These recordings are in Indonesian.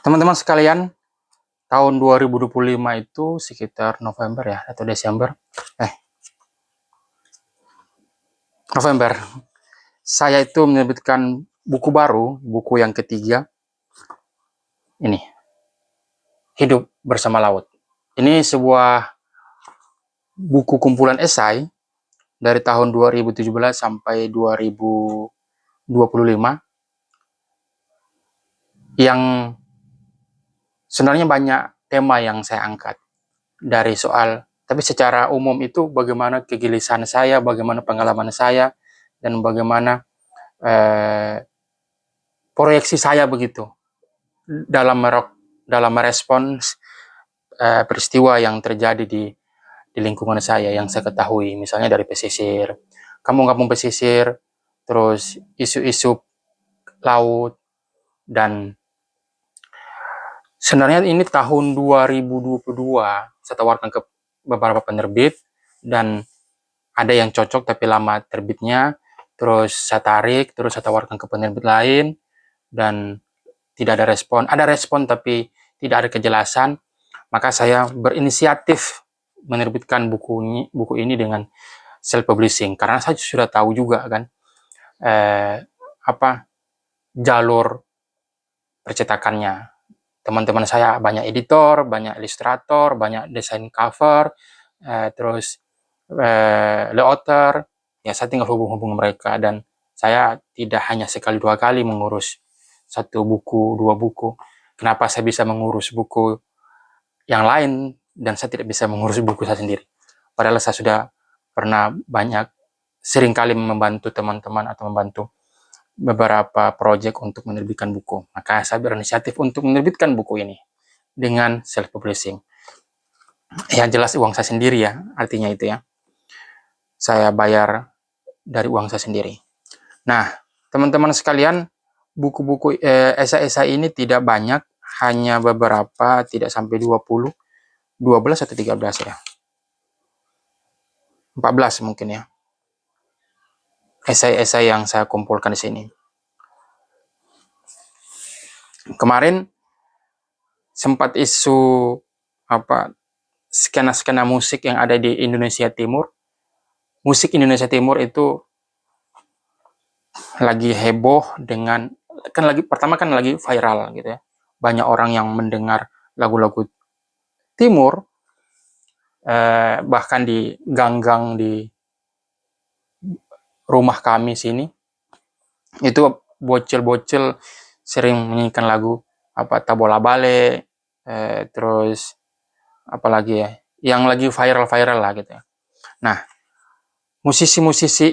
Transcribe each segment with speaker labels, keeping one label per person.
Speaker 1: Teman-teman sekalian, tahun 2025 itu sekitar November ya, atau Desember. November. Saya itu menerbitkan buku baru, buku yang ketiga. Ini, Hidup Bersama Laut. Ini sebuah buku kumpulan esai dari tahun 2017 sampai 2025 yang sebenarnya banyak tema yang saya angkat dari soal, tapi secara umum itu bagaimana kegelisahan saya, bagaimana pengalaman saya, dan bagaimana proyeksi saya begitu dalam merespons peristiwa yang terjadi di lingkungan saya yang saya ketahui, misalnya dari pesisir, kampung-kampung pesisir, terus isu-isu laut, dan sebenarnya ini tahun 2022 saya tawarkan ke beberapa penerbit dan ada yang cocok tapi lama terbitnya, terus saya tarik, terus saya tawarkan ke penerbit lain dan tidak ada respon. Ada respon tapi tidak ada kejelasan. Maka saya berinisiatif menerbitkan buku ini dengan self publishing karena saya sudah tahu juga kan apa jalur percetakannya. Teman-teman saya banyak editor, banyak ilustrator, banyak desain cover, terus author. Ya saya tinggal hubung-hubung mereka dan saya tidak hanya sekali dua kali mengurus satu buku, dua buku. Kenapa saya bisa mengurus buku yang lain dan saya tidak bisa mengurus buku saya sendiri? Padahal saya sudah pernah seringkali membantu teman-teman atau membantu beberapa proyek untuk menerbitkan buku. Maka saya berinisiatif untuk menerbitkan buku ini dengan self-publishing. Ya jelas uang saya sendiri ya, artinya itu ya. Saya bayar dari uang saya sendiri. Nah, teman-teman sekalian, buku-buku esai-esai ini tidak banyak, hanya beberapa, tidak sampai 20, 12 atau 13 ya. 14 mungkin ya. Esai-esai yang saya kumpulkan di sini. Kemarin sempat isu skena-skena musik yang ada di Indonesia Timur. Musik Indonesia Timur itu lagi heboh dengan pertama kan lagi viral gitu ya. Banyak orang yang mendengar lagu-lagu Timur, bahkan di gang-gang di rumah kami sini itu bocil-bocil sering menyanyikan lagu Tabola Bale, terus apalagi ya yang lagi viral-viral lah gitu ya. Nah, musisi-musisi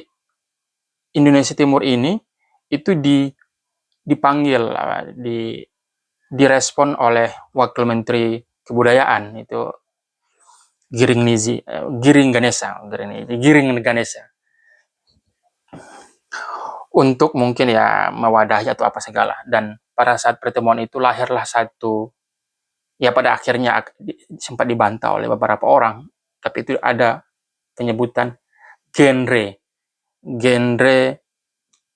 Speaker 1: Indonesia Timur ini itu dipanggil, direspon oleh Wakil Menteri Kebudayaan itu Giring Ganesha untuk mungkin ya mewadahi atau apa segala. Dan pada saat pertemuan itu lahirlah satu, ya pada akhirnya sempat dibantah oleh beberapa orang, tapi itu ada penyebutan genre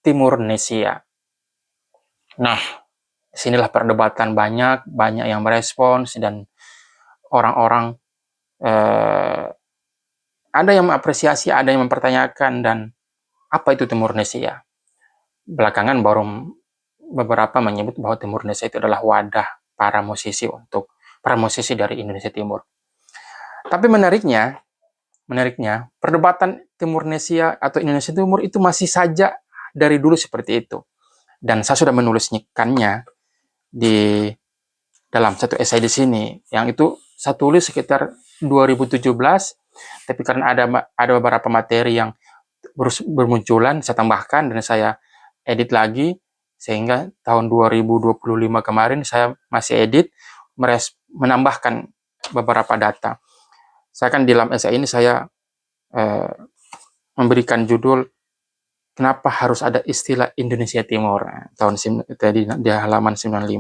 Speaker 1: Timurnesia. Nah, sinilah perdebatan banyak yang merespons dan orang-orang ada yang mengapresiasi, ada yang mempertanyakan, dan apa itu Timurnesia? Belakangan baru beberapa menyebut bahwa Timurnesia itu adalah wadah para musisi dari Indonesia Timur. Tapi menariknya, perdebatan Timurnesia atau Indonesia Timur itu masih saja dari dulu seperti itu. Dan saya sudah menuliskannya di dalam satu esai di sini, yang itu saya tulis sekitar 2017, tapi karena ada beberapa materi yang bermunculan, saya tambahkan dan saya edit lagi, sehingga tahun 2025 kemarin saya masih edit, menambahkan beberapa data. Saya kan di dalam esai ini saya memberikan judul kenapa harus ada istilah Indonesia Timur tahun tadi di halaman 95.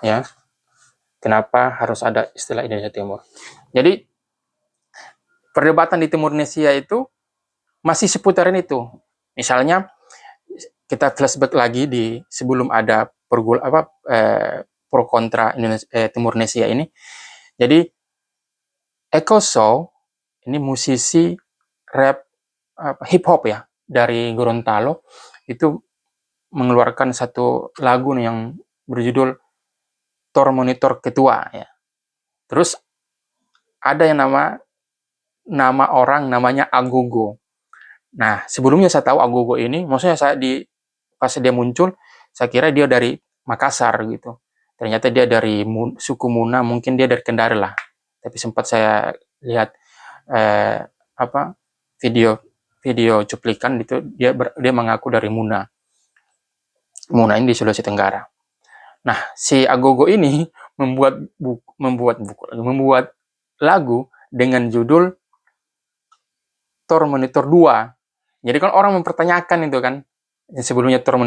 Speaker 1: Ya. Kenapa harus ada istilah Indonesia Timur? Jadi perdebatan di Timurnesia itu masih seputaran itu. Misalnya kita flashback lagi di sebelum ada pro kontra Timur Nesia ini. Jadi Echo Show ini musisi rap hip hop ya dari Gorontalo itu mengeluarkan satu lagu yang berjudul Tor Monitor Ketua ya. Terus ada yang nama orang namanya Agogo. Nah, sebelumnya saya tahu Agogo ini, maksudnya pas dia muncul, saya kira dia dari Makassar gitu. Ternyata dia dari suku Muna, mungkin dia dari Kendari lah. Tapi sempat saya lihat video cuplikan itu dia mengaku dari Muna. Muna ini di Sulawesi Tenggara. Nah, si Agogo ini membuat lagu dengan judul Tor Monitor 2. Jadi kan orang mempertanyakan itu kan, sebelumnya Tor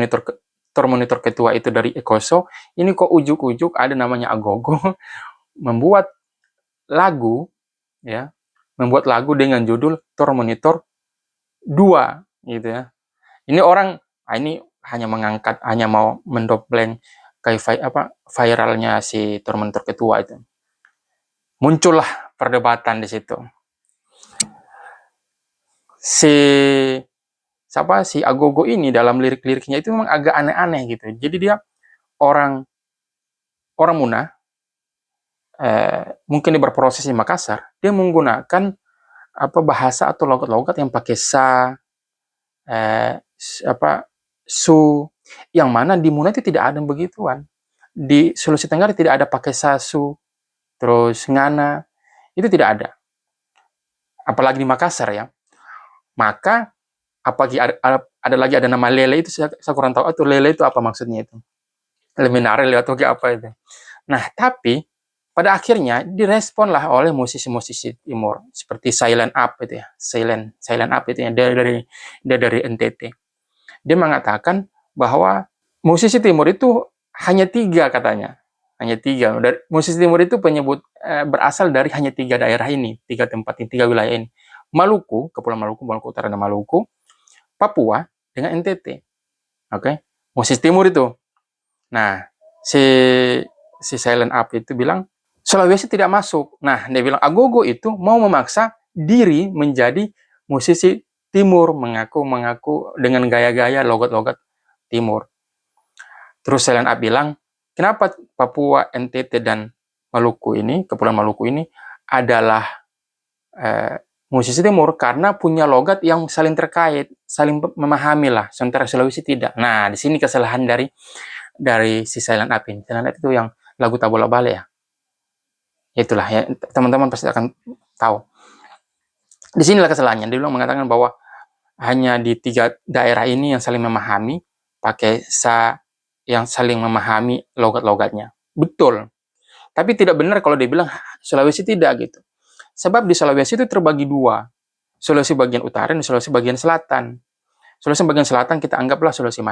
Speaker 1: Monitor Ketua itu dari Ekoso, ini kok ujuk-ujuk ada namanya Agogo membuat lagu dengan judul Tor Monitor 2 gitu ya. Ini orang ini hanya mau mendobleng viralnya si Tor Monitor Ketua itu. Muncullah perdebatan di situ. Si Agogo ini dalam lirik-liriknya itu memang agak aneh-aneh gitu. Jadi dia orang Muna, mungkin dia berproses di Makassar, dia menggunakan bahasa atau logat-logat yang pakai sa, su, yang mana di Muna itu tidak ada begituan. Di Sulawesi Tenggara tidak ada pakai sa, su, terus ngana, itu tidak ada. Apalagi di Makassar ya. Maka apalagi ada nama lele itu saya kurang tahu atau lele itu apa maksudnya itu. Leminare atau apa itu. Nah, tapi pada akhirnya diresponlah oleh musisi-musisi Timur seperti Silent Up itu ya. Silent Up itu ya dari NTT. Dia mengatakan bahwa musisi Timur itu hanya 3 katanya. Hanya 3. Musisi Timur itu berasal dari hanya 3 daerah ini, 3 tempat ini, 3 wilayah ini. Maluku, Kepulauan Maluku, Maluku Utara dan Maluku, Papua dengan NTT. Oke. Musisi Timur itu. Nah, si Silent Up itu bilang Sulawesi tidak masuk. Nah, dia bilang Agogo itu mau memaksa diri menjadi musisi Timur, mengaku dengan gaya-gaya logat-logat Timur. Terus Silent Up bilang, kenapa Papua, NTT dan Maluku ini, Kepulauan Maluku ini adalah musisi Timur karena punya logat yang saling terkait, saling memahami lah, sementara Sulawesi tidak. Nah, di sini kesalahan dari si Silent Up ini. Silent Up itu yang lagu Tabola Bale ya. Itulah ya, teman-teman pasti akan tahu. Di sinilah kesalahannya. Dia bilang mengatakan bahwa hanya di 3 daerah ini yang saling memahami, pakai sa yang saling memahami logat-logatnya. Betul. Tapi tidak benar kalau dia bilang Sulawesi tidak gitu. Sebab di Sulawesi itu terbagi 2. Sulawesi bagian utara dan Sulawesi bagian selatan. Sulawesi bagian selatan kita anggaplah Sulawesi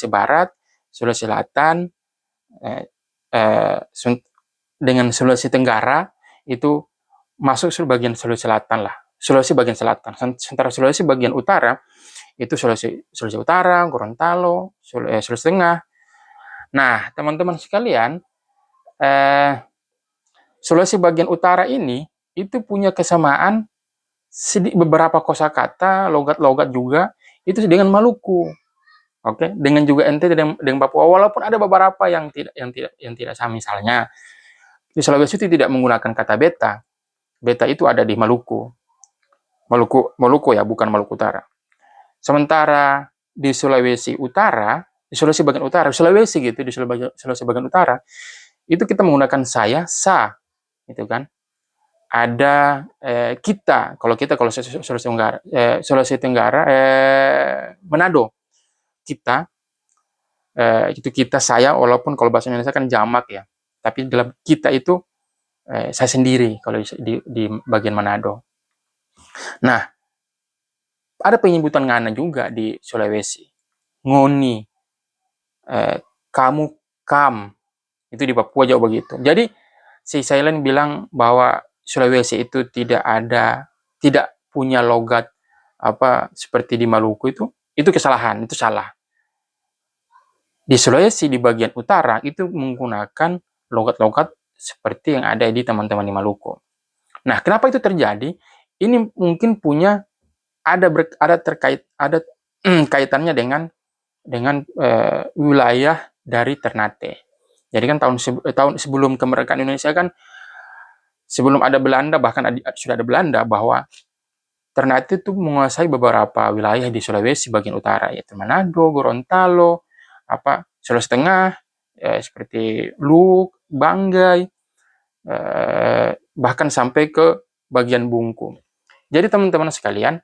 Speaker 1: Barat, Sulawesi Selatan, dengan Sulawesi Tenggara itu masuk bagian Sulawesi Selatan lah. Sulawesi bagian selatan. Sementara Sulawesi bagian utara itu Sulawesi Utara, Gorontalo, Sulawesi Tengah. Nah, teman-teman sekalian, Sulawesi bagian utara ini itu punya kesamaan beberapa kosakata, logat-logat juga itu dengan Maluku. Oke, dengan juga NTT dengan Papua, walaupun ada beberapa yang tidak sama. Misalnya di Sulawesi itu tidak menggunakan kata beta. Beta itu ada di Maluku ya, bukan Maluku Utara. Sementara di Sulawesi Utara, di Sulawesi bagian utara, Sulawesi gitu, di Sulawesi bagian utara, itu kita menggunakan saya, sa, gitu kan. Ada kita, kalau Sulawesi Tenggara, Manado, kita, itu kita, saya, walaupun kalau bahasa Indonesia kan jamak ya, tapi dalam kita itu saya sendiri kalau di bagian Manado. Nah, ada penyebutan ngana juga di Sulawesi. Ngoni, kamu, kam, itu di Papua jauh begitu. Jadi si Silent bilang bahwa Sulawesi itu tidak punya logat seperti di Maluku itu kesalahan, itu salah. Di Sulawesi, di bagian utara, itu menggunakan logat-logat seperti yang ada di teman-teman di Maluku. Nah, kenapa itu terjadi? Ini mungkin punya ada kaitannya dengan wilayah dari Ternate. Jadi kan tahun sebelum kemerdekaan Indonesia kan, sebelum ada Belanda, bahkan sudah ada Belanda, bahwa Ternate itu menguasai beberapa wilayah di Sulawesi bagian utara, yaitu Manado, Gorontalo, Sulawesi Tengah, seperti Luuk, Banggai, bahkan sampai ke bagian Bungku. Jadi teman-teman sekalian,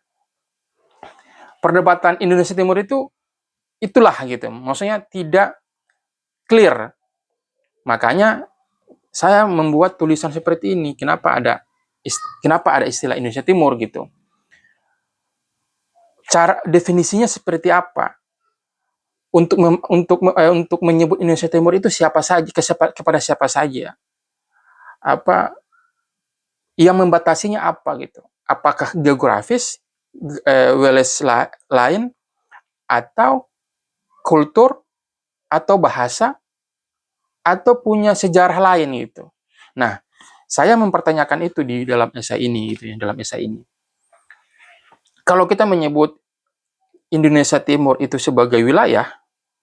Speaker 1: perdebatan Indonesia Timur itulah gitu, maksudnya tidak clear. Makanya saya membuat tulisan seperti ini. Kenapa ada istilah Indonesia Timur gitu? Cara definisinya seperti apa? Untuk menyebut Indonesia Timur itu siapa saja, kepada siapa saja? Yang membatasinya apa gitu? Apakah geografis, Wales lain, atau kultur, atau bahasa, atau punya sejarah lain gitu? Nah, saya mempertanyakan itu di dalam esai ini gitu ya, dalam esai ini. Kalau kita menyebut Indonesia Timur itu sebagai wilayah,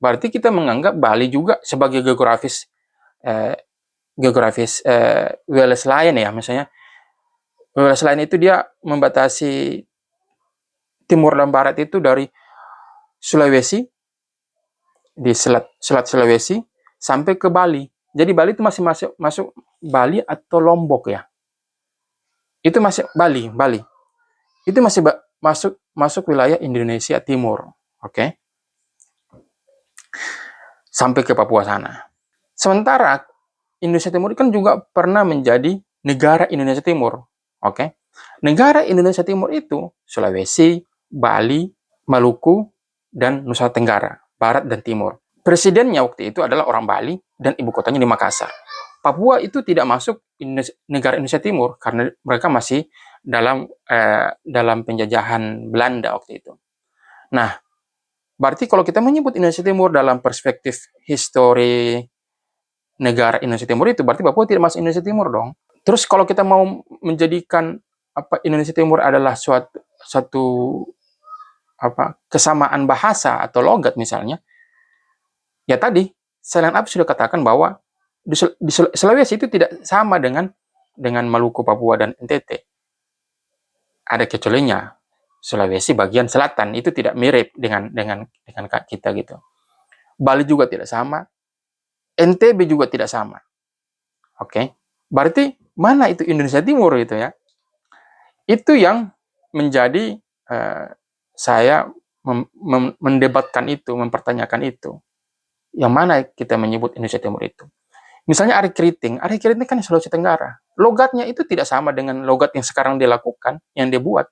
Speaker 1: berarti kita menganggap Bali juga sebagai geografis Wales lain ya, misalnya Wales lain itu dia membatasi timur dan barat itu dari Sulawesi, di selat Sulawesi sampai ke Bali. Jadi Bali itu masih masuk Bali atau Lombok ya. Itu masih Bali. Itu masih masuk wilayah Indonesia Timur. Oke. Sampai ke Papua sana. Sementara Indonesia Timur kan juga pernah menjadi negara Indonesia Timur. Oke. Negara Indonesia Timur itu Sulawesi, Bali, Maluku, dan Nusa Tenggara, Barat dan Timur. Presidennya waktu itu adalah orang Bali dan ibu kotanya di Makassar. Papua itu tidak masuk negara Indonesia Timur karena mereka masih dalam penjajahan Belanda waktu itu. Nah, berarti kalau kita menyebut Indonesia Timur dalam perspektif histori negara Indonesia Timur itu, berarti Papua tidak masuk Indonesia Timur dong. Terus kalau kita mau menjadikan Indonesia Timur adalah satu kesamaan bahasa atau logat misalnya, ya tadi Selain Up sudah katakan bahwa di Sulawesi itu tidak sama dengan Maluku, Papua, dan NTT. Ada kecualinya. Sulawesi bagian selatan itu tidak mirip dengan kita gitu. Bali juga tidak sama. NTB juga tidak sama. Oke. Berarti mana itu Indonesia Timur gitu ya? Itu yang menjadi saya mendebatkan itu, mempertanyakan itu. Yang mana kita menyebut Indonesia Timur itu? Misalnya Ari Keriting kan Sulawesi Tenggara. Logatnya itu tidak sama dengan logat yang sekarang dia lakukan, yang dia buat.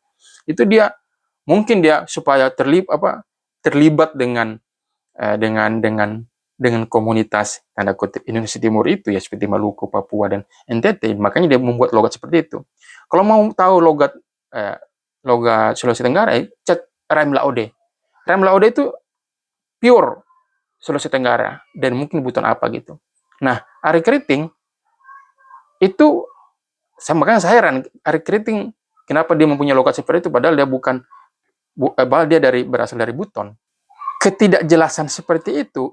Speaker 1: Itu dia mungkin dia supaya terlibat dengan komunitas tanda kutip Indonesia Timur itu ya, seperti Maluku, Papua, dan NTT. Makanya dia membuat logat seperti itu. Kalau mau tahu logat Sulawesi Tenggara, cek Raim Laode. Raim Laode itu pure Sulawesi Tenggara dan mungkin buton apa gitu. Nah, Ari Keriting itu makanya saya heran, Ari Keriting kenapa dia mempunyai logat seperti itu padahal dia berasal dari Buton. Ketidakjelasan seperti itu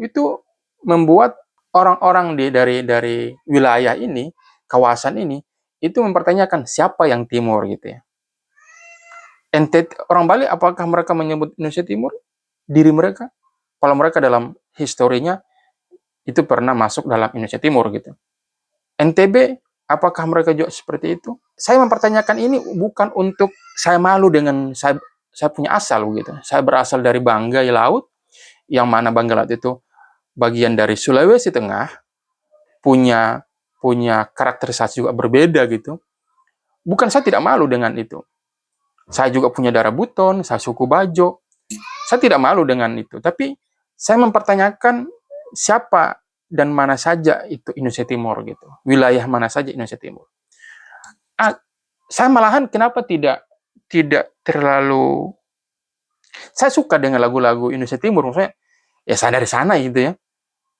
Speaker 1: membuat orang-orang dari wilayah ini, kawasan ini, itu mempertanyakan siapa yang timur gitu ya. NTT, orang Bali apakah mereka menyebut Indonesia Timur? Diri mereka? Kalau mereka dalam historinya itu pernah masuk dalam Indonesia Timur gitu. NTB, apakah mereka juga seperti itu? Saya mempertanyakan ini bukan untuk saya malu dengan saya punya asal gitu. Saya berasal dari Banggai Laut, yang mana Banggai Laut itu bagian dari Sulawesi Tengah, punya karakterisasi juga berbeda gitu. Bukan saya tidak malu dengan itu. Saya juga punya darah Buton, saya suku Bajo. Saya tidak malu dengan itu. Tapi saya mempertanyakan siapa dan mana saja itu Indonesia Timur gitu. Wilayah mana saja Indonesia Timur. Saya malahan kenapa tidak terlalu, saya suka dengan lagu-lagu Indonesia Timur, maksudnya ya saya dari sana gitu ya.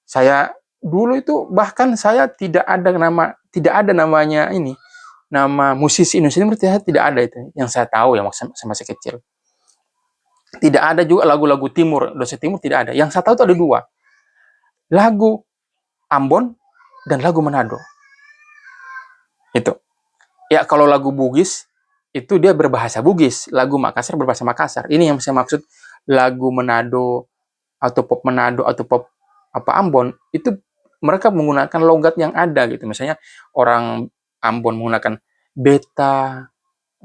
Speaker 1: Saya dulu itu bahkan saya tidak ada namanya ini, nama musisi Indonesia Timur tidak ada itu. Yang saya tahu ya waktu saya masih kecil. Tidak ada juga lagu-lagu Timur, Indonesia Timur tidak ada. Yang saya tahu itu ada dua. Lagu Ambon dan lagu Manado. Itu. Ya kalau lagu Bugis itu dia berbahasa Bugis, lagu Makassar berbahasa Makassar. Ini yang saya maksud, lagu Manado atau pop Manado atau pop apa Ambon itu mereka menggunakan logat yang ada gitu. Misalnya orang Ambon menggunakan beta,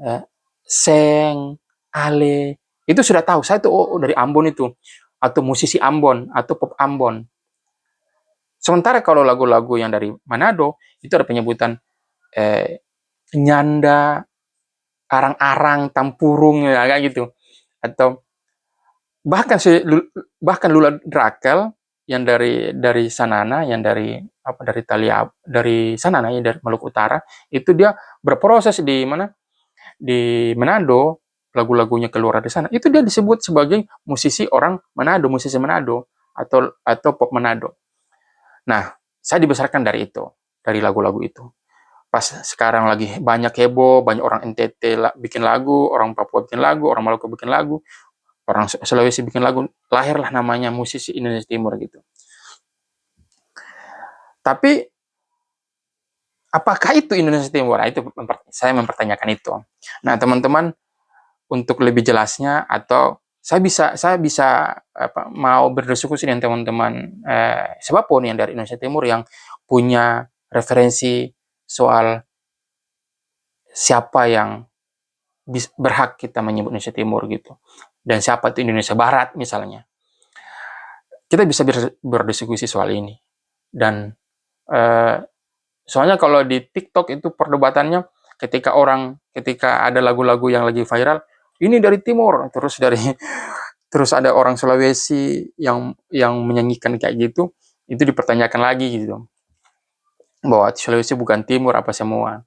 Speaker 1: eh, seng, ale. Itu sudah tahu saya tuh oh dari Ambon itu, atau musisi Ambon atau pop Ambon. Sementara kalau lagu-lagu yang dari Manado itu ada penyebutan eh, nyanda, arang-arang, tampurung ya kayak gitu. Atau bahkan bahkan Lula Drakel yang dari Sanana, yang dari Talia, dari Sanana ya dari Maluku Utara, itu dia berproses di mana, di Manado, lagu-lagunya keluar dari sana itu dia disebut sebagai musisi orang Manado, musisi Manado atau pop Manado. Nah, saya dibesarkan dari itu, dari lagu-lagu itu. Pas sekarang lagi banyak heboh, banyak orang NTT bikin lagu, orang Papua bikin lagu, orang Maluku bikin lagu, orang Sulawesi bikin lagu, lahirlah namanya musisi Indonesia Timur gitu. Tapi apakah itu Indonesia Timur? Nah, itu saya mempertanyakan itu. Nah, teman-teman, untuk lebih jelasnya atau saya bisa mau berdiskusi dengan teman-teman siapapun yang dari Indonesia Timur yang punya referensi soal siapa yang berhak kita menyebut Indonesia Timur gitu, dan siapa itu Indonesia Barat misalnya. Kita bisa berdiskusi soal ini. Dan eh, soalnya kalau di TikTok itu perdebatannya ketika ada lagu-lagu yang lagi viral, ini dari Timur, terus ada orang Sulawesi yang menyanyikan kayak gitu, itu dipertanyakan lagi gitu, bahwa Sulawesi bukan Timur apa semua.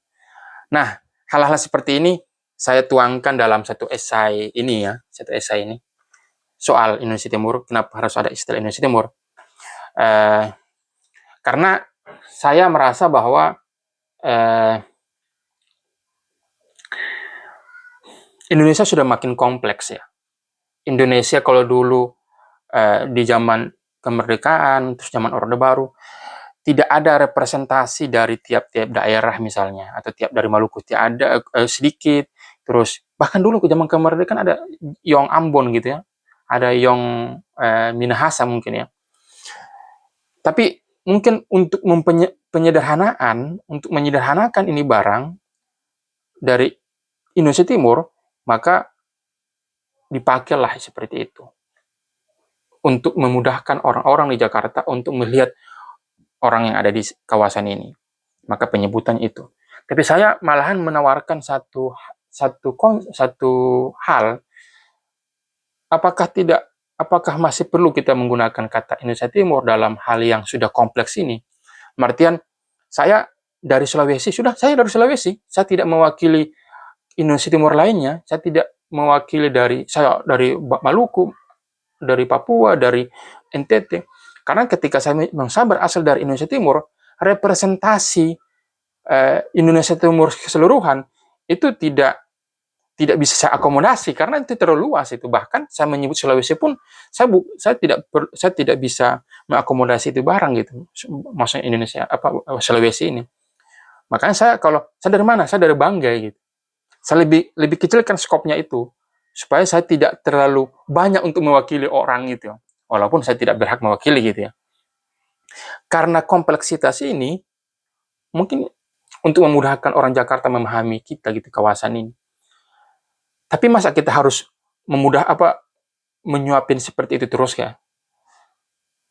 Speaker 1: Nah, hal-hal seperti ini saya tuangkan dalam satu esai ini soal Indonesia Timur. Kenapa harus ada istilah Indonesia Timur? Eh, karena saya merasa bahwa Indonesia sudah makin kompleks ya. Indonesia kalau dulu di zaman kemerdekaan, terus zaman Orde Baru, tidak ada representasi dari tiap-tiap daerah misalnya, atau tiap dari Maluku tidak ada sedikit. Terus bahkan dulu ke zaman kemerdekaan ada Yong Ambon gitu ya, ada Yong Minahasa mungkin ya. Tapi mungkin untuk menyederhanakan ini barang dari Indonesia Timur, maka dipakailah seperti itu untuk memudahkan orang-orang di Jakarta untuk melihat orang yang ada di kawasan ini. Maka penyebutan itu. Tapi saya malahan menawarkan satu hal, apakah masih perlu kita menggunakan kata Indonesia Timur dalam hal yang sudah kompleks ini? Artian saya saya dari Sulawesi, saya tidak mewakili Indonesia Timur lainnya, saya dari Maluku, dari Papua, dari NTT. Karena ketika saya berasal dari Indonesia Timur, representasi Indonesia Timur keseluruhan itu tidak bisa saya akomodasi karena itu terlalu luas itu. Bahkan saya menyebut Sulawesi pun saya tidak bisa mengakomodasi itu barang gitu. Maksudnya Indonesia Sulawesi ini. Makanya saya dari mana? Saya dari Banggai gitu. Saya lebih kecilkan skopnya itu supaya saya tidak terlalu banyak untuk mewakili orang gitu. Walaupun saya tidak berhak mewakili gitu ya. Karena kompleksitas ini mungkin untuk memudahkan orang Jakarta memahami kita gitu kawasan ini. Tapi masa kita harus menyuapin seperti itu terus ya?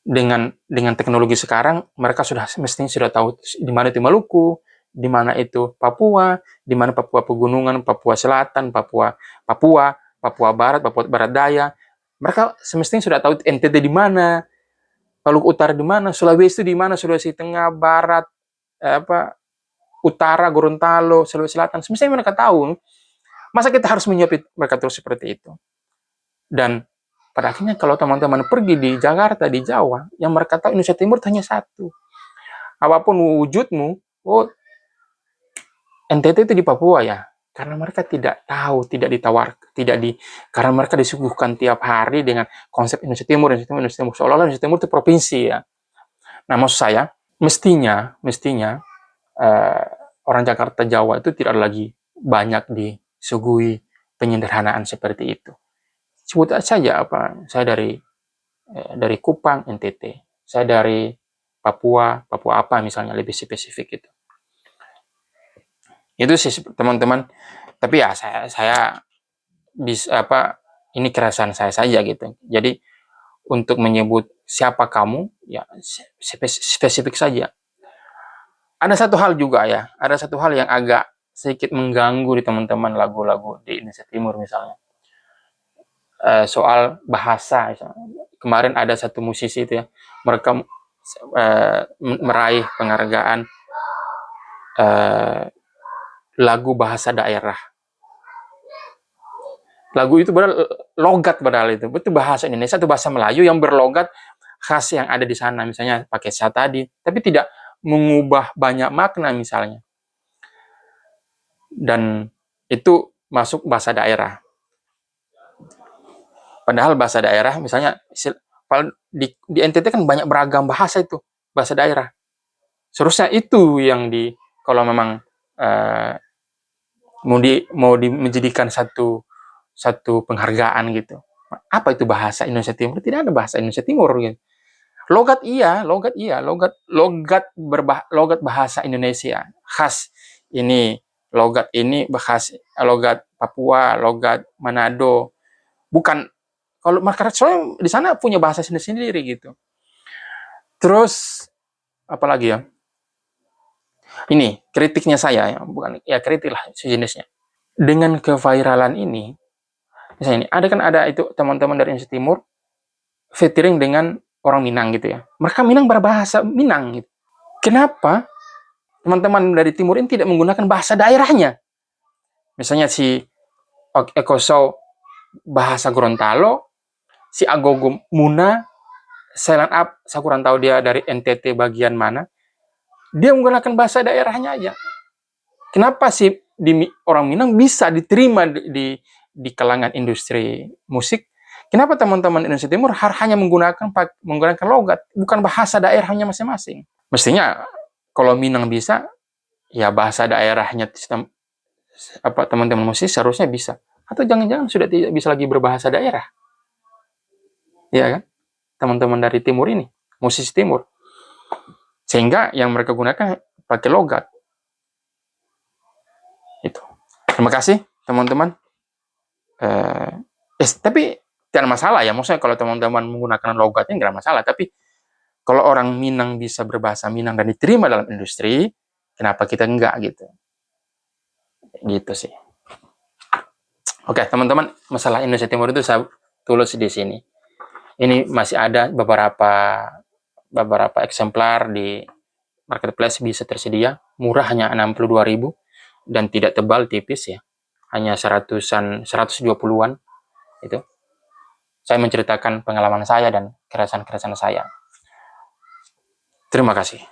Speaker 1: Dengan teknologi sekarang, mereka mestinya sudah tahu di mana itu Maluku, di mana itu Papua, di mana Papua Pegunungan, Papua Selatan, Papua Barat, Papua Barat Daya. Mereka semestinya sudah tahu NTT di mana, Maluku Utara di mana, Sulawesi di mana, Sulawesi Tengah, Barat, Utara, Gorontalo, Sulawesi Selatan. Semestinya mereka tahu. Masa kita harus menyiapkan mereka terus seperti itu? Dan Pada akhirnya kalau teman-teman pergi di Jakarta, di Jawa, yang mereka tahu Indonesia Timur hanya satu. Apapun wujudmu, oh NTT itu di Papua ya, karena mereka tidak tahu, tidak ditawar, tidak di, karena mereka disuguhkan tiap hari dengan konsep Indonesia Timur, Indonesia Timur, Indonesia Timur. Seolah-olah Indonesia Timur itu provinsi ya. Nah, maksud saya, mestinya uh, orang Jakarta Jawa itu tidak lagi banyak disuguhi penyederhanaan seperti itu. Sebut saja apa, saya dari Kupang NTT, saya dari Papua apa misalnya, lebih spesifik itu sih teman-teman. Tapi ya saya bisa apa, ini keresahan saya saja gitu. Jadi untuk menyebut siapa kamu ya spesifik saja. Ada satu hal juga ya, ada satu hal yang agak sedikit mengganggu di teman-teman lagu-lagu di Indonesia Timur misalnya. Soal bahasa misalnya. Kemarin ada satu musisi itu ya, mereka meraih penghargaan lagu bahasa daerah. Lagu itu padahal logat, padahal itu bahasa Indonesia, itu bahasa Melayu yang berlogat khas yang ada di sana, misalnya pakai sa tadi, tapi tidak mengubah banyak makna misalnya. Dan itu masuk bahasa daerah. Padahal bahasa daerah misalnya di NTT kan banyak beragam bahasa itu, bahasa daerah. Seharusnya itu yang kalau memang mau menjadikan satu penghargaan gitu. Apa itu bahasa Indonesia Timur? Tidak ada bahasa Indonesia Timur gitu. Logat logat bahasa Indonesia khas ini, logat ini bahas logat Papua, logat Manado. Bukan, kalau masyarakat soalnya di sana punya bahasa sendiri gitu. Terus apalagi ya? Ini kritiknya saya ya, bukan ya kritik lah sejenisnya. Dengan keviralan ini, misalnya ini ada itu teman-teman dari Indonesia Timur featuring dengan orang Minang gitu ya. Mereka Minang berbahasa Minang gitu. Kenapa teman-teman dari Timur ini tidak menggunakan bahasa daerahnya? Misalnya si Eko Show bahasa Gorontalo, si Agogo Muna, Silent Up, saya kurang tahu dia dari NTT bagian mana, dia menggunakan bahasa daerahnya aja. Kenapa sih orang Minang bisa diterima di kalangan industri musik? Kenapa teman-teman Indonesia Timur hanya menggunakan logat, bukan bahasa daerahnya masing-masing? Mestinya kalau Minang bisa, ya bahasa daerahnya teman-teman musik seharusnya bisa. Atau jangan-jangan sudah tidak bisa lagi berbahasa daerah, ya kan? Teman-teman dari Timur ini, musisi Timur, sehingga yang mereka gunakan pakai logat. Itu. Terima kasih teman-teman. Tapi tidak masalah ya, maksudnya kalau teman-teman menggunakan logatnya nggak masalah. Tapi kalau orang Minang bisa berbahasa Minang dan diterima dalam industri, kenapa kita enggak gitu? Gitu sih. Oke, teman-teman, masalah Indonesia Timur itu saya tulis di sini. Ini masih ada beberapa eksemplar di marketplace bisa tersedia. Murah, hanya 62.000 dan tidak tebal, tipis ya. Hanya 120-an itu. Saya menceritakan pengalaman saya dan keresahan-keresahan saya. Terima kasih.